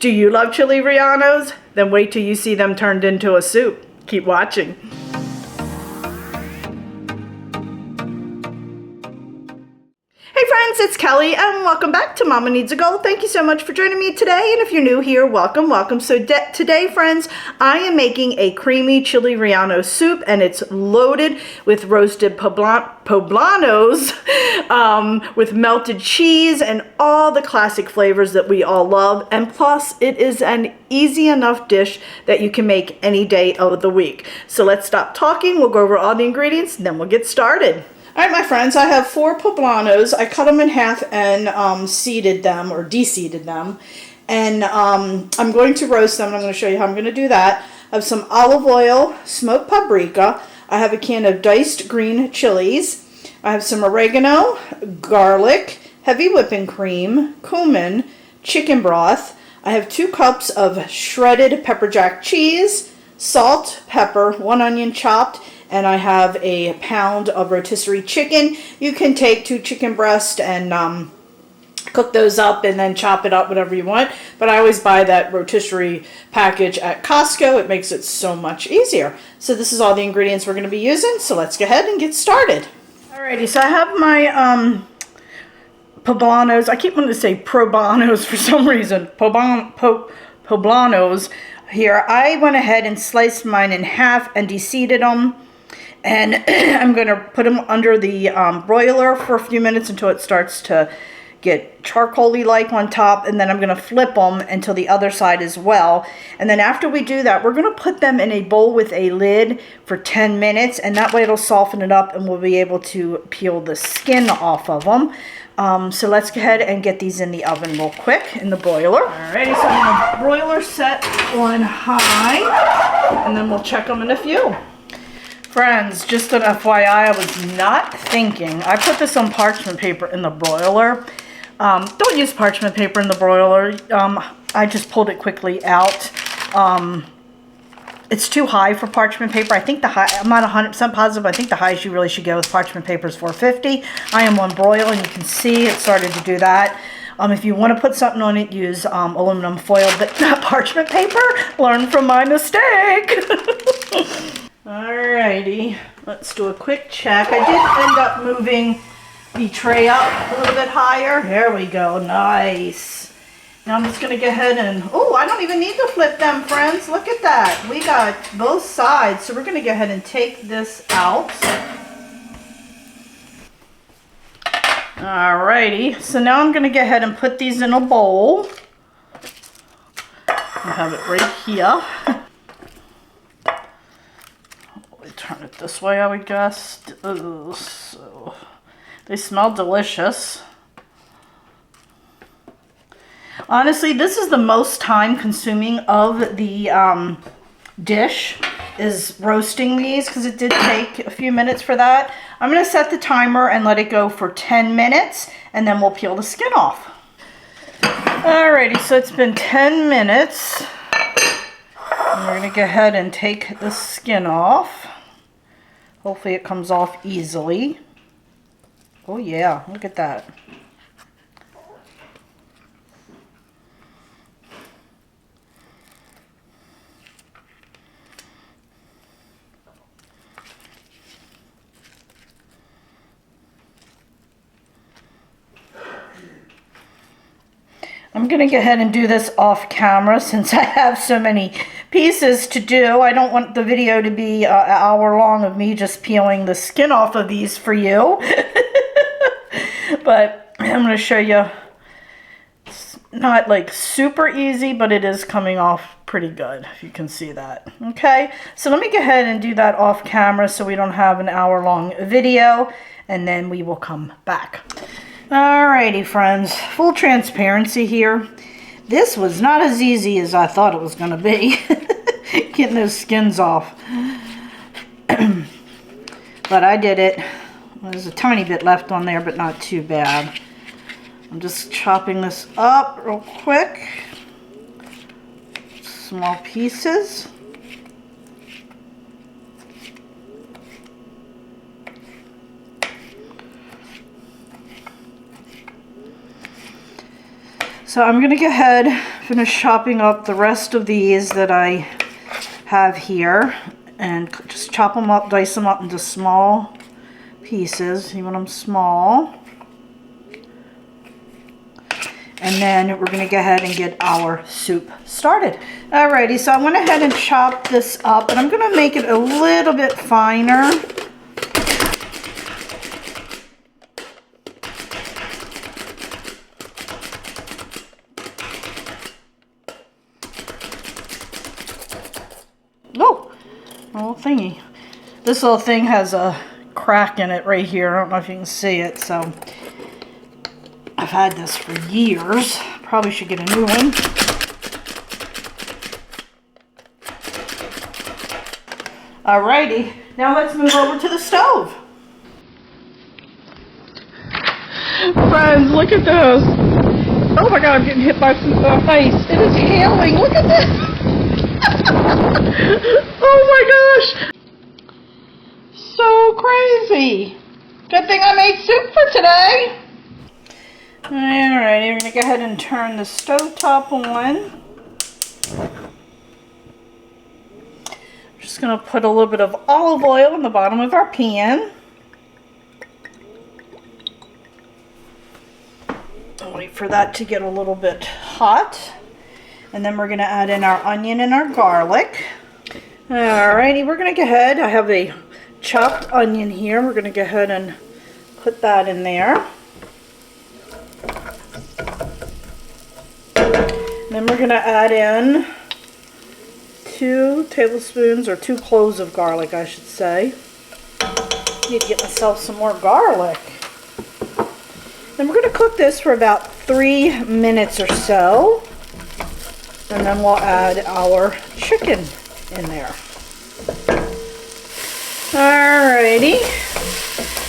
Do you love chili rellenos? Then wait till you see them turned into a soup. Keep watching. Hey friends, it's Kelly and welcome back to Mama Needs a Goal. Thank you so much for joining me today, and if you're new here, welcome, welcome. So today, friends, I am making a creamy chili relleno soup, and it's loaded with roasted poblanos, with melted cheese and all the classic flavors that we all love, and plus it is an easy enough dish that you can make any day of the week. So let's stop talking, we'll go over all the ingredients, and then we'll get started. All right, my friends, I have 4 poblanos. I cut them in half and seeded them, or de-seeded them. And I'm going to roast them. I'm going to show you how I'm going to do that. I have some olive oil, smoked paprika. I have a can of diced green chilies. I have some oregano, garlic, heavy whipping cream, cumin, chicken broth. I have 2 cups of shredded pepper jack cheese, salt, pepper, 1 onion chopped, and I have a pound of rotisserie chicken. You can take 2 chicken breasts and cook those up and then chop it up whatever you want. But I always buy that rotisserie package at Costco. It makes it so much easier. So this is all the ingredients we're going to be using. So let's go ahead and get started. Alrighty, so I have my poblanos. I keep wanting to say probanos for some reason. Poblanos here. I went ahead and sliced mine in half and de-seeded them. And I'm going to put them under the broiler for a few minutes until it starts to get charcoal-y like on top. And then I'm going to flip them until the other side as well. And then after we do that, we're going to put them in a bowl with a lid for 10 minutes. And that way it'll soften it up and we'll be able to peel the skin off of them. So let's go ahead and get these in the oven real quick in the broiler. Alrighty, so I'm going to broiler set on high. And then we'll check them in a few. Friends, just an FYI, I was not thinking. I put this on parchment paper in the broiler. Don't use parchment paper in the broiler. I just pulled it quickly out. It's too high for parchment paper. I think the high, I'm not 100% positive, I think the highest you really should go with parchment paper is 450. I am on broil, and you can see it started to do that. If you want to put something on it, use aluminum foil, but not parchment paper. Learn from my mistake. Alrighty, let's do a quick check. I did end up moving the tray up a little bit higher. There we go, nice. Now I'm just going to go ahead and, oh, I don't even need to flip them, friends. Look at that. We got both sides, so we're going to go ahead and take this out. Alrighty, so now I'm going to go ahead and put these in a bowl. I have it right here. Turn it this way, I would guess. Ugh, so they smell delicious. Honestly, this is the most time consuming of the dish, is roasting these, because it did take a few minutes for that. I'm going to set the timer and let it go for 10 minutes, and then we'll peel the skin off. Alrighty, so it's been 10 minutes. And we're going to go ahead and take the skin off. Hopefully it comes off easily. Oh yeah, look at that. I'm going to go ahead and do this off camera since I have so many pieces to do. I don't want the video to be an hour long of me just peeling the skin off of these for you. But I'm going to show you. It's not like super easy, but it is coming off pretty good, if you can see that. Okay, so let me go ahead and do that off camera so we don't have an hour long video, and then we will come back. Alrighty, friends, full transparency here. This was not as easy as I thought it was going to be, getting those skins off. But I did it. There's a tiny bit left on there, but not too bad. I'm just chopping this up real quick. Small pieces. So I'm going to go ahead finish chopping up the rest of these that I have here, and just chop them up, dice them up into small pieces. You want them small. And then we're going to go ahead and get our soup started. Alrighty, so I went ahead and chopped this up, and I'm going to make it a little bit finer. Oh, little thingy. This little thing has a crack in it right here. I don't know if you can see it, so I've had this for years. Probably should get a new one. Alrighty, now let's move over to the stove. Friends, look at this. Oh my god, I'm getting hit by some ice. It is hailing. Look at this. Oh my gosh. So crazy. Good thing I made soup for today. Alright, we're going to go ahead and turn the stove top on. Just going to put a little bit of olive oil in the bottom of our pan. I'll wait for that to get a little bit hot. And then we're going to add in our onion and our garlic. Alrighty, we're going to go ahead. I have a chopped onion here. We're going to go ahead and put that in there. Then we're going to add in 2 tablespoons, or 2 cloves of garlic, I should say. Need to get myself some more garlic. Then we're going to cook this for about 3 minutes or so. And then we'll add our chicken in there. Alrighty.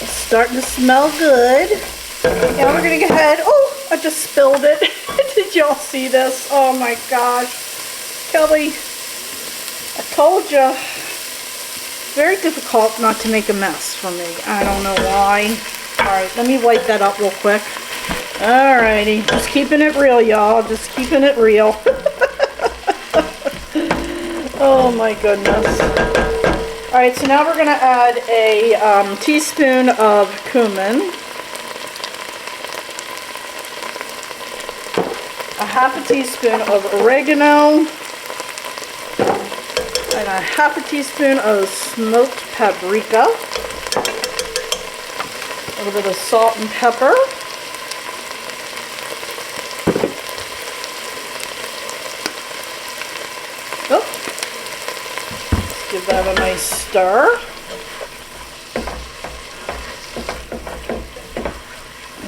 It's starting to smell good. Now we're going to go ahead. Oh, I just spilled it. Did y'all see this? Oh my gosh. Kelly, I told you. Very difficult not to make a mess for me. I don't know why. Alright, let me wipe that up real quick. Alrighty. Just keeping it real, y'all. Just keeping it real. Oh my goodness. Alright, so now we're going to add a teaspoon of cumin. A half a teaspoon of oregano, and a half a teaspoon of smoked paprika, a little bit of salt and pepper, let's give that a nice stir.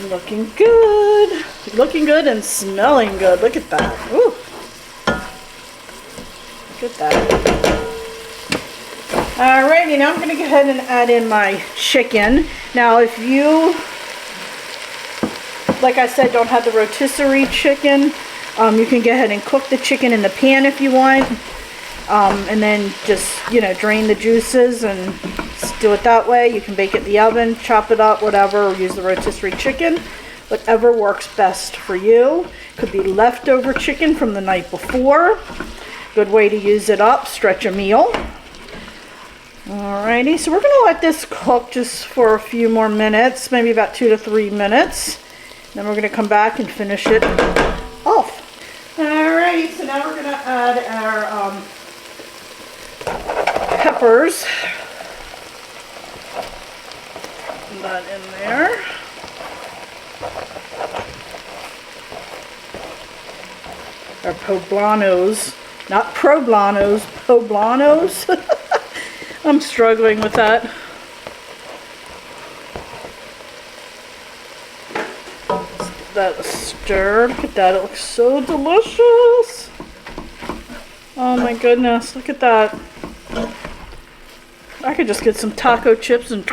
Looking good. Looking good and smelling good. Look at that. Ooh. Look at that. Alrighty, now I'm going to go ahead and add in my chicken. Now if you, like I said, don't have the rotisserie chicken, you can go ahead and cook the chicken in the pan if you want. And then just, drain the juices and do it that way. You can bake it in the oven, chop it up, whatever, or use the rotisserie chicken. Whatever works best for you. Could be leftover chicken from the night before. Good way to use it up, stretch a meal. Alrighty, so we're going to let this cook just for a few more minutes, maybe about 2 to 3 minutes. Then we're going to come back and finish it off. Alrighty, so now we're going to add our peppers. Put that in there. Our poblanos, not poblanos, poblanos. I'm struggling with that. Let's give that a stir. Look at that, it looks so delicious. Oh my goodness, look at that. I could just get some taco chips and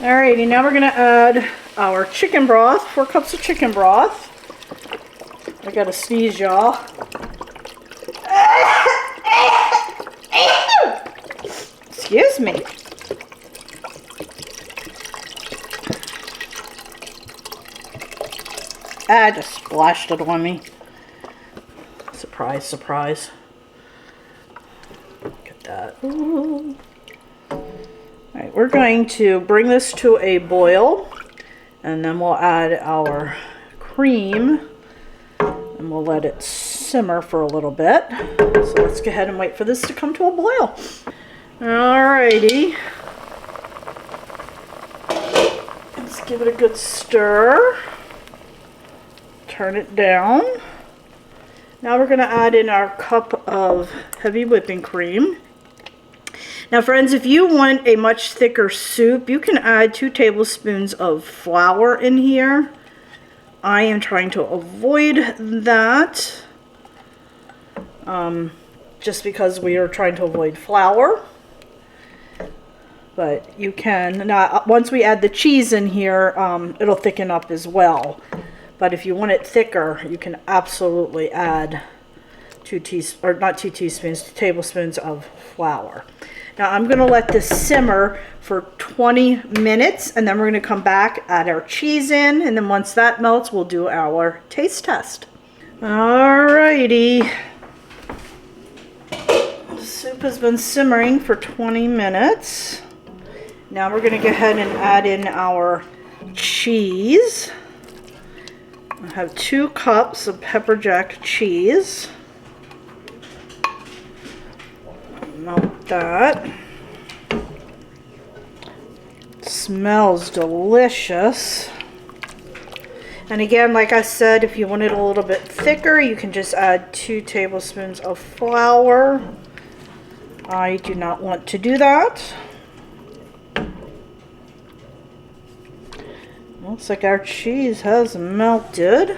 alrighty, now we're going to add our chicken broth, 4 cups of chicken broth. I gotta sneeze, y'all. Excuse me. Ah, just splashed it on me. Surprise, surprise. Look at that. Ooh. Alright, we're going to bring this to a boil, and then we'll add our cream, and we'll let it simmer for a little bit. So let's go ahead and wait for this to come to a boil. Alrighty. Let's give it a good stir. Turn it down. Now we're going to add in our cup of heavy whipping cream. Now friends, if you want a much thicker soup, you can add 2 tablespoons of flour in here. I am trying to avoid that just because we are trying to avoid flour. But you can, now once we add the cheese in here, it'll thicken up as well. But if you want it thicker, you can absolutely add 2 tablespoons of flour. Now I'm going to let this simmer for 20 minutes, and then we're going to come back, add our cheese in, and then once that melts, we'll do our taste test. Alrighty. The soup has been simmering for 20 minutes. Now we're going to go ahead and add in our cheese. I have 2 cups of pepper jack cheese. Melt that. Smells delicious. And again, like I said, if you want it a little bit thicker, you can just add 2 tablespoons of flour. I do not want to do that. Looks like our cheese has melted.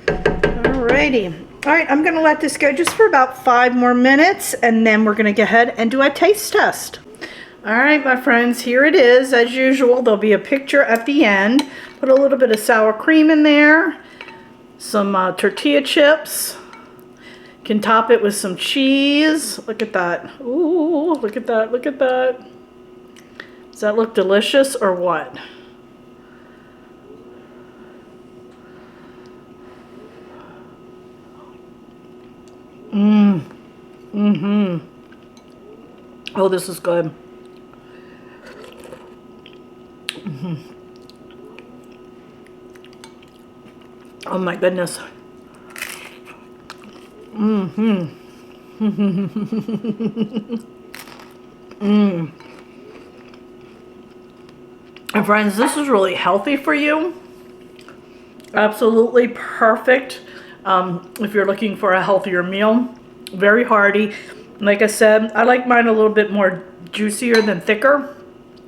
Alrighty. Alright, I'm going to let this go just for about 5 more minutes, and then we're going to go ahead and do a taste test. Alright, my friends, here it is. As usual, there'll be a picture at the end. Put a little bit of sour cream in there, some tortilla chips. Can top it with some cheese. Look at that. Ooh, look at that, look at that. Does that look delicious or what? Oh, this is good. Oh my goodness. And friends, this is really healthy for you. Absolutely perfect. If you're looking for a healthier meal. Very hearty. Like I said, I like mine a little bit more juicier than thicker,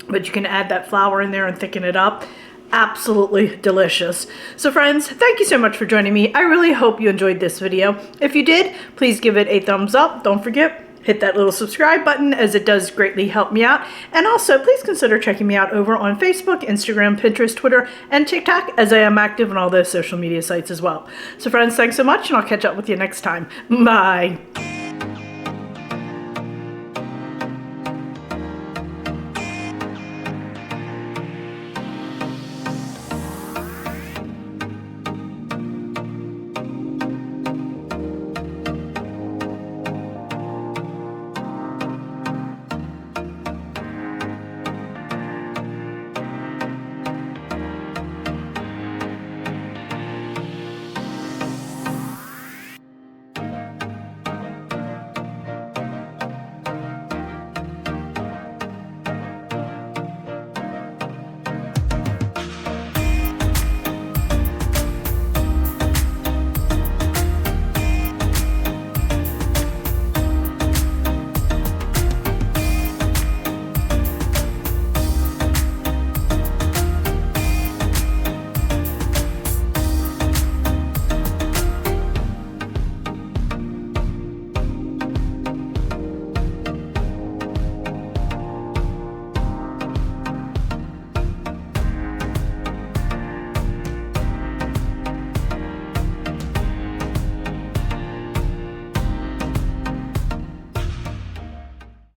but you can add that flour in there and thicken it up. Absolutely delicious. So friends, thank you so much for joining me. I really hope you enjoyed this video. If you did, please give it a thumbs up. Don't forget, hit that little subscribe button, as it does greatly help me out. And also, please consider checking me out over on Facebook, Instagram, Pinterest, Twitter, and TikTok, as I am active on all those social media sites as well. So friends, thanks so much, and I'll catch up with you next time. Bye.